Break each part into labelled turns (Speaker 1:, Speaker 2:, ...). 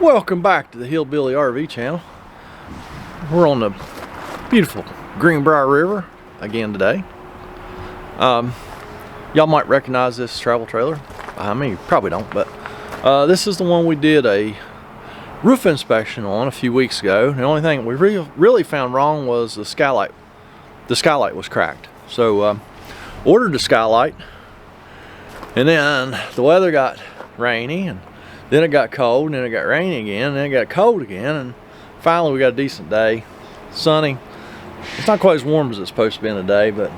Speaker 1: Welcome back to the Hillbilly RV channel. We're on the beautiful Greenbrier River again today. Y'all might recognize this travel trailer behind me. You probably don't, but this is the one we did a roof inspection on a few weeks ago. The only thing we really found wrong was the skylight. The skylight was cracked. So ordered the skylight, and then the weather got rainy, and then it got cold, and then it got rainy again, and then it got cold again, and finally we got a decent day, sunny. It's not quite as warm as it's supposed to be in a day, but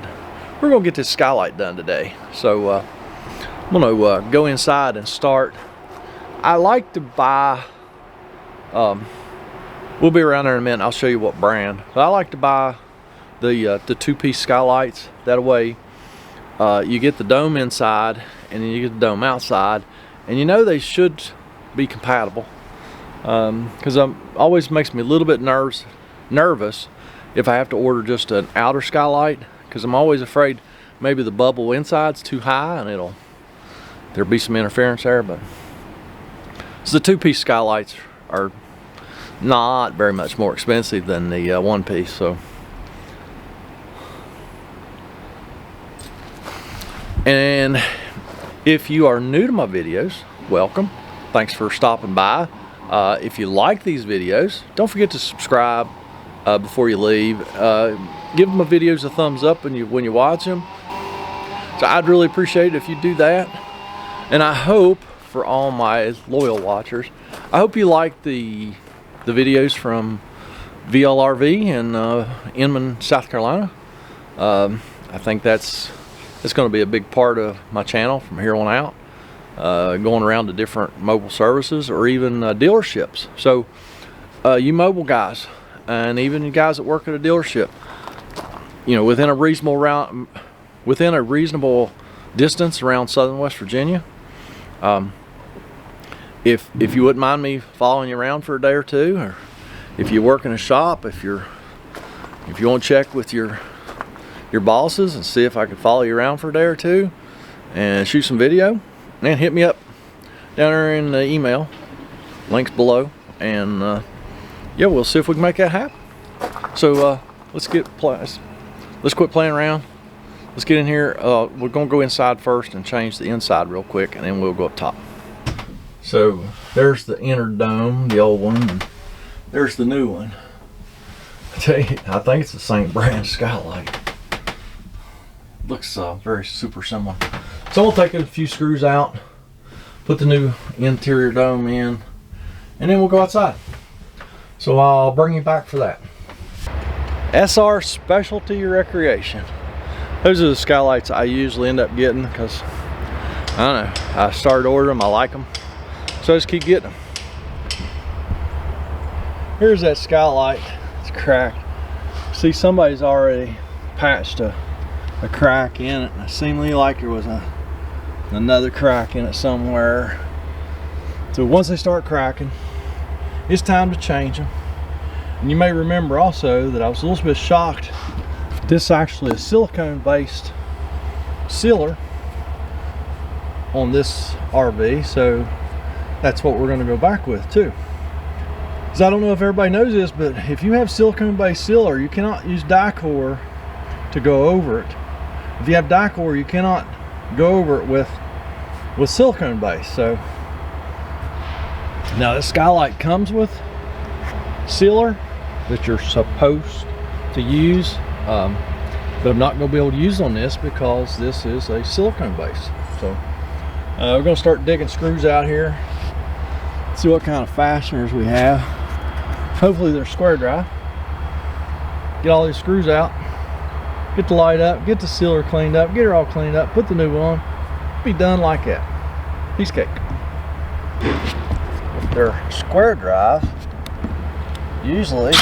Speaker 1: we're gonna get this skylight done today. So I'm gonna go inside and start. I like to buy, we'll be around there in a minute, I'll show you what brand. But I like to buy the two-piece skylights. That way you get the dome inside, and then you get the dome outside, and you know they should be compatible, because always makes me a little bit nervous if I have to order just an outer skylight, because I'm always afraid maybe the bubble inside's too high and there'll be some interference there. But so the two-piece skylights are not very much more expensive than the one-piece. So, and if you are new to my videos, welcome. Thanks for stopping by. If you like these videos, don't forget to subscribe before you leave. Give my videos a thumbs up when you watch them. So I'd really appreciate it if you do that. And I hope, for all my loyal watchers, I hope you like the videos from VL RV in Inman, South Carolina. I think it's going to be a big part of my channel from here on out, going around to different mobile services or even dealerships. So you mobile guys, and even you guys that work at a dealership, you know, within a reasonable distance around southern West Virginia, if you wouldn't mind me following you around for a day or two, or if you work in a shop, if you want to check with your bosses and see if I could follow you around for a day or two and shoot some video, then hit me up down there in the email, links below, and yeah, we'll see if we can make that happen. So let's quit playing around. Let's get in here. We're gonna go inside first and change the inside real quick, and then we'll go up top. So there's the inner dome, the old one, and there's the new one. I tell you, I think it's the same brand skylight. Looks very super similar. So we'll take a few screws out, put the new interior dome in, and then we'll go outside. So I'll bring you back for that. SR Specialty Recreation. Those are the skylights I usually end up getting, because I don't know, I started ordering them, I like them, so I just keep getting them. Here's that skylight. It's cracked. See, somebody's already patched a crack in it, and it seemed like there was another crack in it somewhere. So once they start cracking, it's time to change them. And you may remember also that I was a little bit shocked. This is actually a silicone based sealer on this RV, so that's what we're going to go back with too. Because I don't know if everybody knows this, but if you have silicone based sealer, you cannot use Dicor to go over it. If you have Dicor, you cannot go over it with silicone base. So now this skylight comes with sealer that you're supposed to use, but I'm not going to be able to use on this because this is a silicone base. So we're going to start digging screws out here, see what kind of fasteners we have. Hopefully they're square drive. Get all these screws out, get the light up, get the sealer cleaned up, get her all cleaned up, put the new one, be done like that. Piece of cake. If they're square drive, usually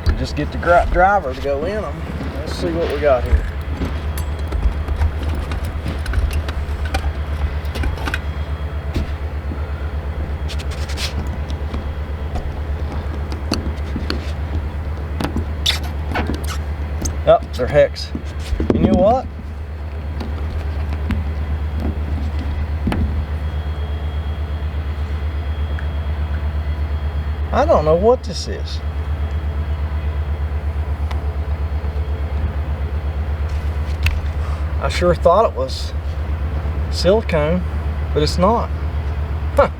Speaker 1: you just get the driver to go in them. Let's see what we got here. Oh, they're hex. And you know what? I don't know what this is. I sure thought it was silicone, but it's not. Huh.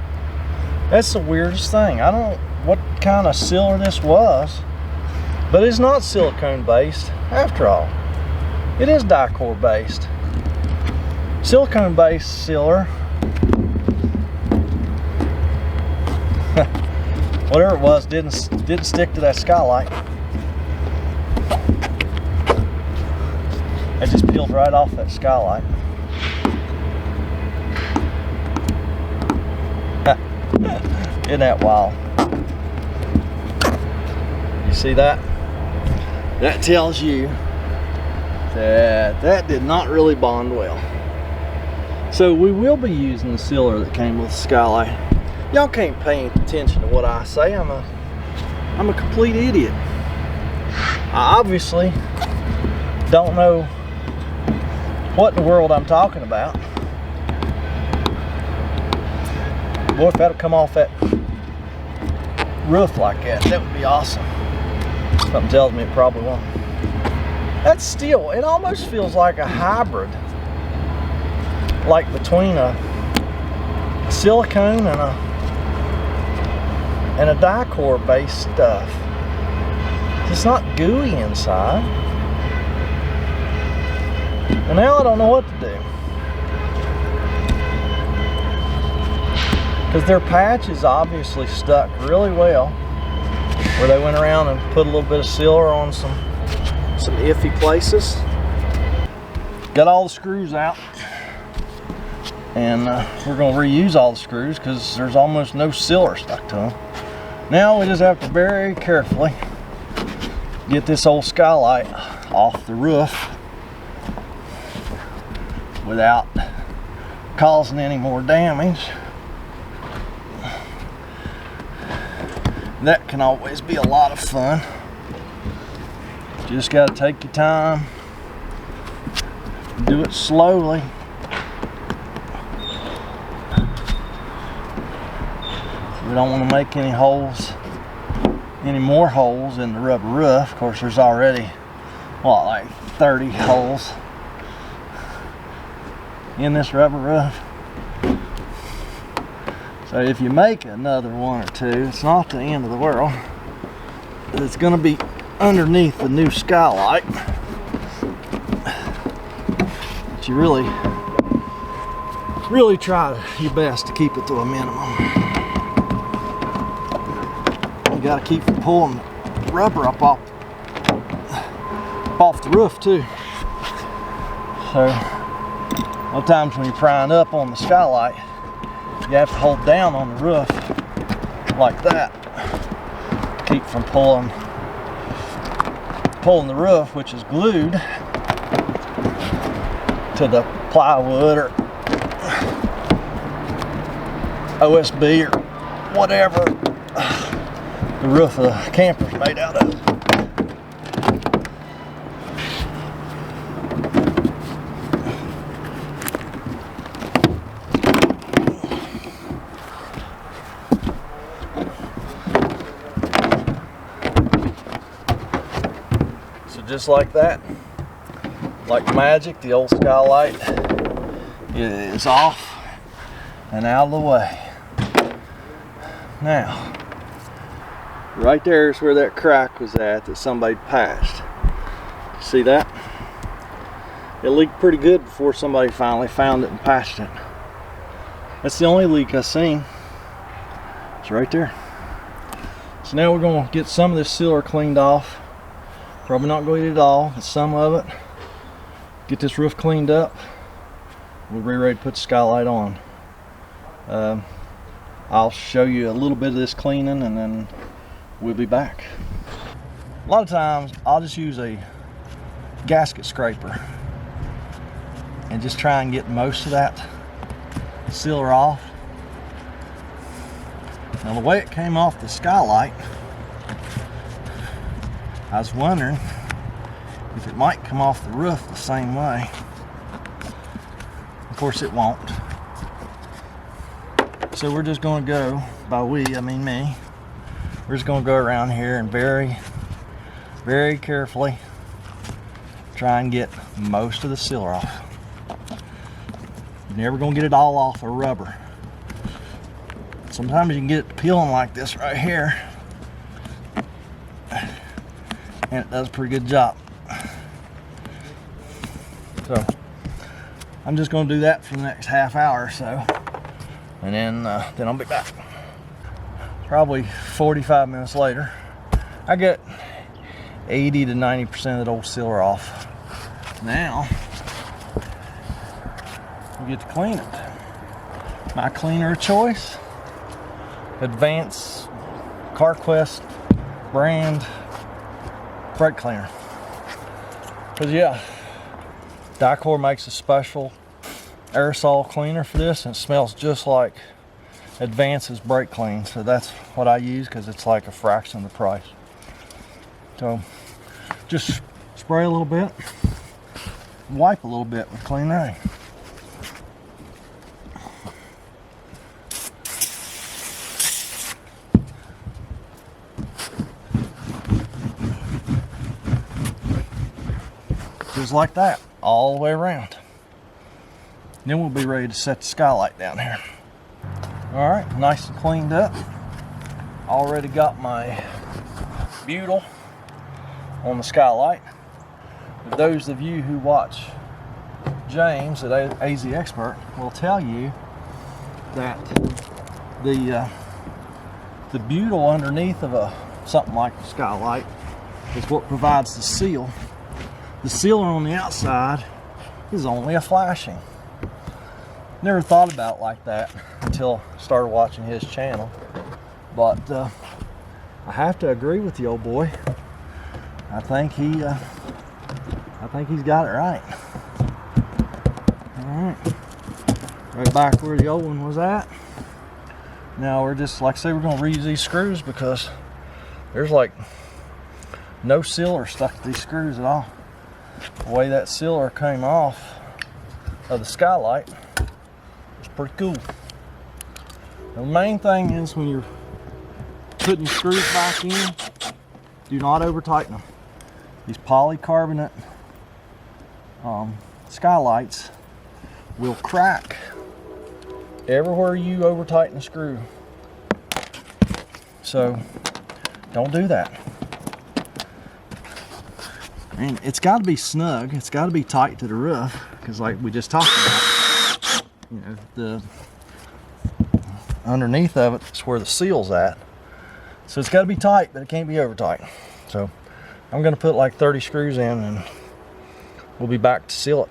Speaker 1: That's the weirdest thing. I don't know what kind of sealer this was, but it's not silicone based after all. It is Dicor based. Silicone based sealer, whatever it was, didn't stick to that Skylight. It just peeled right off that Skylight. Isn't that wild? You see that? That tells you that that did not really bond well. So we will be using the sealer that came with the Skylight. Y'all can't pay attention to what I say. I'm a complete idiot. I obviously don't know what in the world I'm talking about. Boy, if that'll come off that roof like that, that would be awesome. Something tells me it probably won't. That steel, it almost feels like a hybrid, like between a silicone and a Dicor based stuff. It's not gooey inside. And now I don't know what to do, because their patch is obviously stuck really well, where they went around and put a little bit of sealer on some iffy places. Got all the screws out, and we're going to reuse all the screws because there's almost no sealer stuck to them. Now we just have to very carefully get this old Skylight off the roof without causing any more damage. That can always be a lot of fun. You just got to take your time, do it slowly. We don't want to make any holes, any more holes in the rubber roof. Of course, there's already, what, like 30 holes in this rubber roof. So if you make another one or two, it's not the end of the world. It's going to be underneath the new Skylight. But you really try your best to keep it to a minimum. You got to keep from pulling the rubber up off the roof too. So a lot of times when you're prying up on the Skylight, you have to hold down on the roof like that to keep from pulling the roof, which is glued to the plywood or OSB or whatever the roof of the camper's made out of. Just like that, like magic, the old Skylight is off and out of the way. Now, right there is where that crack was at that somebody patched. See that? It leaked pretty good before somebody finally found it and patched it. That's the only leak I've seen. It's right there. So now we're going to get some of this sealer cleaned off. Probably not going to get it all, but some of it. Get this roof cleaned up. We'll be ready to put the Skylight on. I'll show you a little bit of this cleaning and then we'll be back. A lot of times I'll just use a gasket scraper and just try and get most of that sealer off. Now the way it came off the Skylight, I was wondering if it might come off the roof the same way. Of course it won't. So we're just going to go, by we, I mean me,
Speaker 2: We're just gonna go around here and very, very carefully try and get most of the sealer off. You're never gonna get it all off of rubber. Sometimes you can get it peeling like this right here, and it does a pretty good job. So I'm just gonna do that for the next half hour or so, and then I'll be back. Probably 45 minutes later, I get 80 to 90% of the old sealer off. Now we get to clean it. My cleaner of choice, Advanced CarQuest brand brake cleaner. Because yeah, Dicor makes a special aerosol cleaner for this, and it smells just like Advance's brake clean. So that's what I use because it's like a fraction of the price. So just spray a little bit, wipe a little bit with clean rag. Just like that, all the way around. Then we'll be ready to set the skylight down here. All right, nice and cleaned up. Already got my butyl on the skylight. For those of you who watch James at AZ Expert will tell you that the butyl underneath of something like the skylight is what provides the seal. The sealer on the outside is only a flashing. Never thought about it like that until I started watching his channel. But I have to agree with the old boy. I think he's got it right. All right, right back where the old one was at. Now we're just, like I say, we're gonna reuse these screws because there's like no sealer stuck to these screws at all. The way that sealer came off of the skylight is pretty cool. The main thing is when you're putting screws back in, do not over tighten them. These polycarbonate skylights will crack everywhere you over tighten the screw. So don't do that. And it's got to be snug. It's got to be tight to the roof, because like we just talked about, you know, the underneath of it is where the seal's at. So it's got to be tight, but it can't be over tight. So I'm going to put like 30 screws in, and we'll be back to seal it,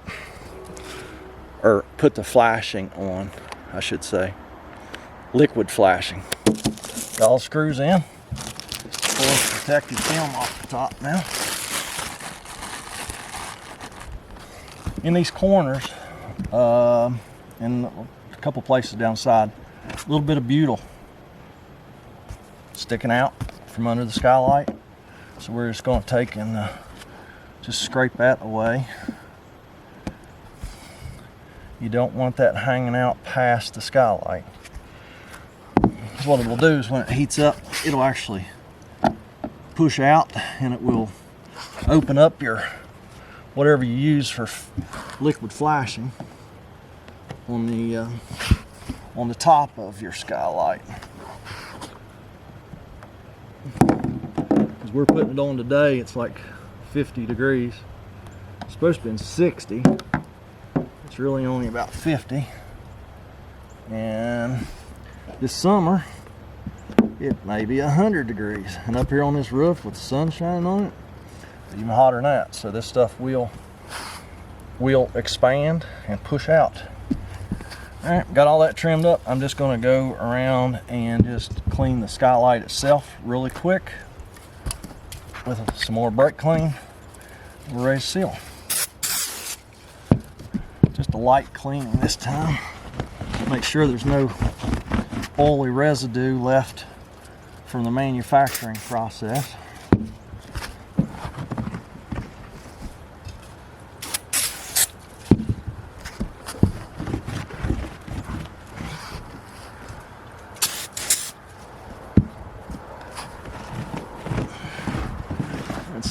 Speaker 2: or put the flashing on, I should say, liquid flashing. Got all the screws in. Pull the protective film off the top now. In these corners, and a couple places down the side, a little bit of butyl sticking out from under the skylight. So we're just going to take and just scrape that away. You don't want that hanging out past the skylight. Because what it will do is when it heats up, it'll actually push out, and it will open up your whatever you use for liquid flashing on the top of your skylight. Because we're putting it on today, it's like 50 degrees. It's supposed to be 60. It's really only about 50. And this summer, it may be 100 degrees. And up here on this roof with the sun shining on it, even hotter than that. So this stuff will expand and push out. All right, got all that trimmed up. I'm just going to go around and just clean the skylight itself really quick with some more brake clean. We're ready to seal. Just a light cleaning this time. Make sure there's no oily residue left from the manufacturing process.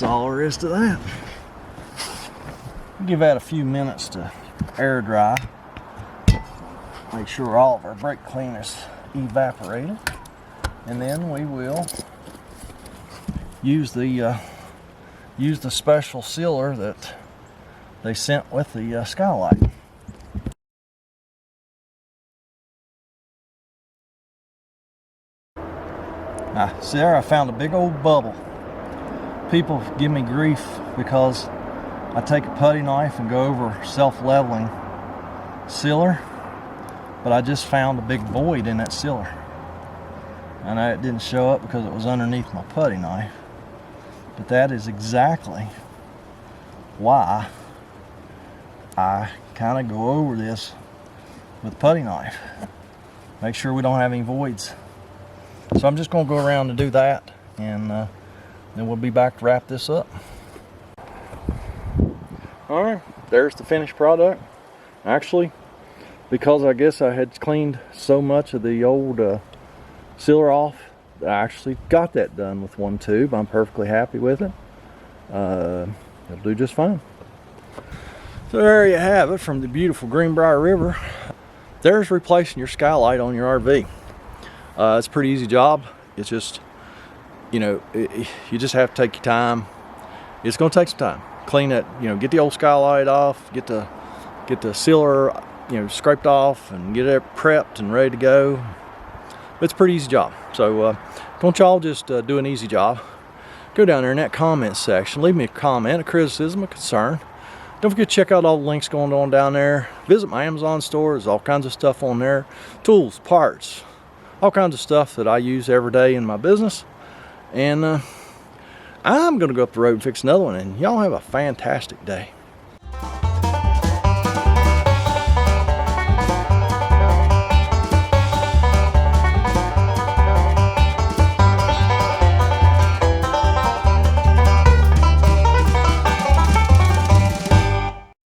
Speaker 2: That's all there is to that. Give that a few minutes to air dry. Make sure all of our brake clean is evaporated. And then we will use the special sealer that they sent with the Skylight. See there, I found a big old bubble. People give me grief because I take a putty knife and go over self-leveling sealer, but I just found a big void in that sealer. And it didn't show up because it was underneath my putty knife. But that is exactly why I kind of go over this with a putty knife. Make sure we don't have any voids. So I'm just going to go around and do that, and then we'll be back to wrap this up. Alright, there's the finished product. Actually, because I guess I had cleaned so much of the old sealer off, I actually got that done with one tube. I'm perfectly happy with it. It'll do just fine. So there you have it from the beautiful Greenbrier River. There's replacing your Skylight on your RV. It's a pretty easy job. It's just, you know, you just have to take your time. It's going to take some time. Clean it, you know, get the old Skylight off, get the sealer, you know, scraped off, and get it prepped and ready to go. It's a pretty easy job. So don't y'all just do an easy job. Go down there in that comment section, leave me a comment, a criticism, a concern. Don't forget to check out all the links going on down there. Visit my Amazon store. There's all kinds of stuff on there. Tools, parts, all kinds of stuff that I use every day in my business. And I'm going to go up the road and fix another one. And y'all have a fantastic day.